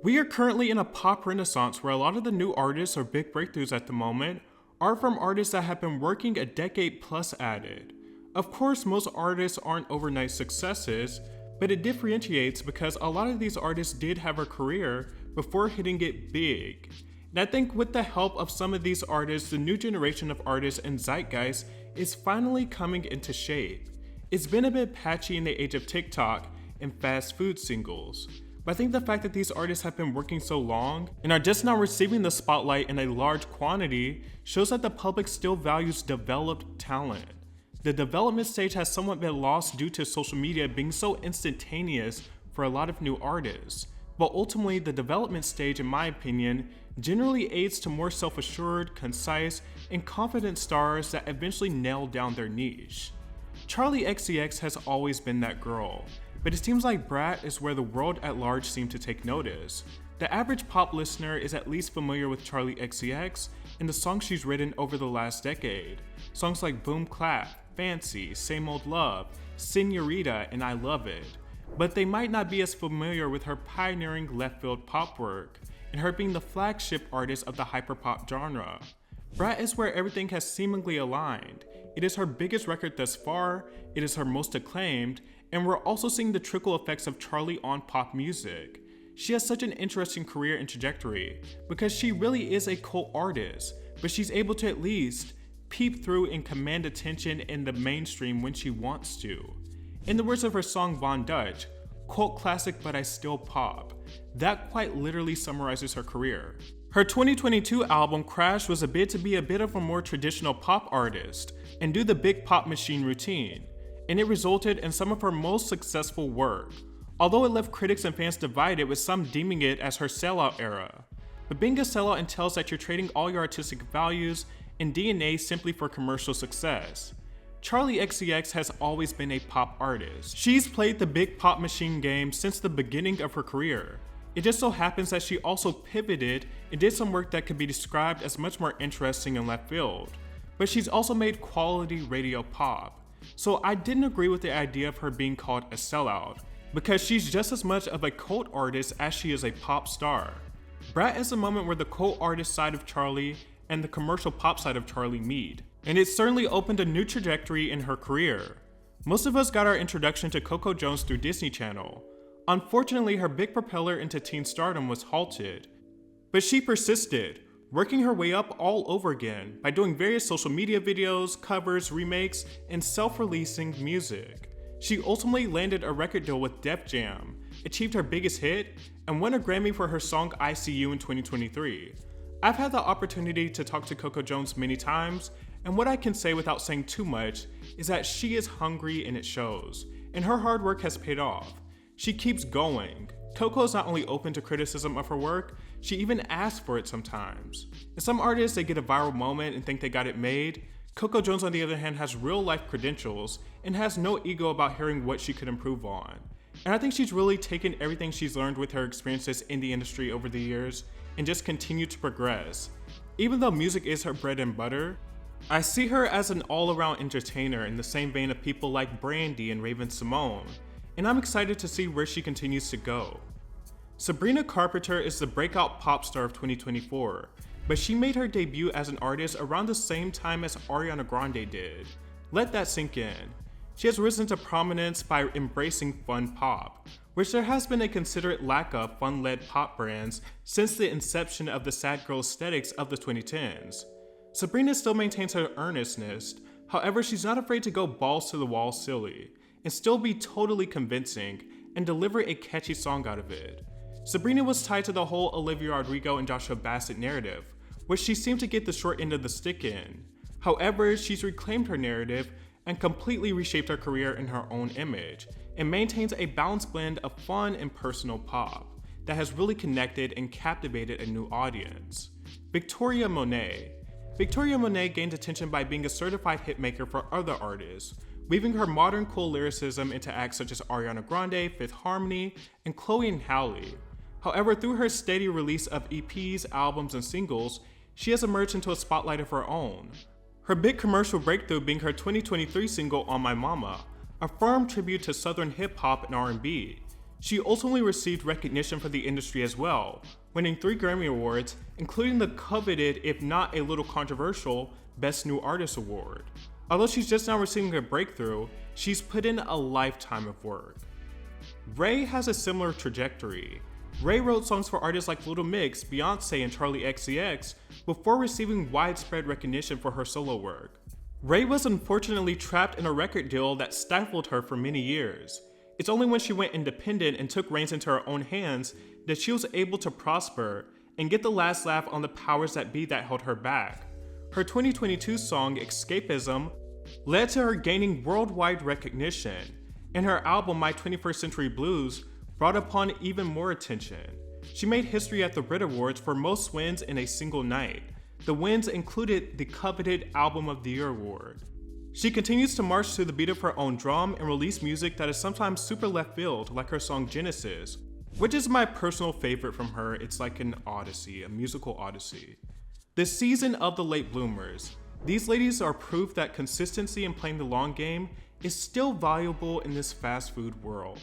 We are currently in a pop renaissance where a lot of the new artists or big breakthroughs at the moment are from artists that have been working a decade plus at it. Of course, most artists aren't overnight successes, but it differentiates because a lot of these artists did have a career before hitting it big. And I think with the help of some of these artists, the new generation of artists and zeitgeist is finally coming into shape. It's been a bit patchy in the age of TikTok and fast food singles. But I think the fact that these artists have been working so long and are just now receiving the spotlight in a large quantity shows that the public still values developed talent. The development stage has somewhat been lost due to social media being so instantaneous for a lot of new artists. But ultimately, the development stage, in my opinion, generally aids to more self-assured, concise, and confident stars that eventually nail down their niche. Charli XCX has always been that girl. But it seems like Brat is where the world at large seems to take notice. The average pop listener is at least familiar with Charli XCX and the songs she's written over the last decade. Songs like Boom Clap, Fancy, Same Old Love, Señorita, and I Love It. But they might not be as familiar with her pioneering left-field pop work, and her being the flagship artist of the hyperpop genre. Brat is where everything has seemingly aligned. It is her biggest record thus far, it is her most acclaimed, and we're also seeing the trickle effects of Charli on pop music. She has such an interesting career and trajectory because she really is a cult artist, but she's able to at least peep through and command attention in the mainstream when she wants to. In the words of her song Von Dutch, cult classic but I still pop, that quite literally summarizes her career. Her 2022 album Crash was a bid to be a bit of a more traditional pop artist and do the big pop machine routine, and it resulted in some of her most successful work, although it left critics and fans divided with some deeming it as her sellout era. But being a sellout entails that you're trading all your artistic values and DNA simply for commercial success. Charli XCX has always been a pop artist. She's played the big pop machine game since the beginning of her career. It just so happens that she also pivoted and did some work that could be described as much more interesting in left field. But she's also made quality radio pop. So I didn't agree with the idea of her being called a sellout, because she's just as much of a cult artist as she is a pop star. Brat is a moment where the cult artist side of Charli and the commercial pop side of Charli meet, and it certainly opened a new trajectory in her career. Most of us got our introduction to Coco Jones through Disney Channel. Unfortunately, her big propeller into teen stardom was halted, but she persisted, working her way up all over again by doing various social media videos, covers, remakes, and self-releasing music. She ultimately landed a record deal with Def Jam, achieved her biggest hit, and won a Grammy for her song I See You in 2023. I've had the opportunity to talk to Coco Jones many times, and what I can say without saying too much is that she is hungry and it shows, and her hard work has paid off. She keeps going. Coco is not only open to criticism of her work, she even asks for it sometimes. And some artists, they get a viral moment and think they got it made. Coco Jones, on the other hand, has real life credentials and has no ego about hearing what she could improve on. And I think she's really taken everything she's learned with her experiences in the industry over the years and just continued to progress. Even though music is her bread and butter, I see her as an all-around entertainer in the same vein of people like Brandy and Raven-Symoné, and I'm excited to see where she continues to go. Sabrina Carpenter is the breakout pop star of 2024, but she made her debut as an artist around the same time as Ariana Grande did. Let that sink in. She has risen to prominence by embracing fun pop, which there has been a considerate lack of fun-led pop brands since the inception of the sad girl aesthetics of the 2010s. Sabrina still maintains her earnestness, however she's not afraid to go balls to the wall silly, and still be totally convincing, and deliver a catchy song out of it. Sabrina was tied to the whole Olivia Rodrigo and Joshua Bassett narrative, which she seemed to get the short end of the stick in. However, she's reclaimed her narrative and completely reshaped her career in her own image, and maintains a balanced blend of fun and personal pop that has really connected and captivated a new audience. Victoria Monet. Victoria Monet gained attention by being a certified hitmaker for other artists, weaving her modern cool lyricism into acts such as Ariana Grande, Fifth Harmony, and Chloe and Halle. However, through her steady release of EPs, albums, and singles, she has emerged into a spotlight of her own. Her big commercial breakthrough being her 2023 single On My Mama, a firm tribute to Southern hip hop and R&B. She ultimately received recognition for the industry as well, winning 3 Grammy Awards, including the coveted, if not a little controversial, Best New Artist Award. Although she's just now receiving a breakthrough, she's put in a lifetime of work. Ray has a similar trajectory. Ray wrote songs for artists like Little Mix, Beyonce, and Charli XCX before receiving widespread recognition for her solo work. Ray was unfortunately trapped in a record deal that stifled her for many years. It's only when she went independent and took reins into her own hands that she was able to prosper and get the last laugh on the powers that be that held her back. Her 2022 song, Escapism, led to her gaining worldwide recognition, and her album, My 21st Century Blues, brought upon even more attention. She made history at the Brit Awards for most wins in a single night. The wins included the coveted Album of the Year award. She continues to march to the beat of her own drum and release music that is sometimes super left field, like her song Genesis, which is my personal favorite from her. It's like an odyssey, a musical odyssey. The season of the late bloomers. These ladies are proof that consistency in playing the long game is still valuable in this fast food world.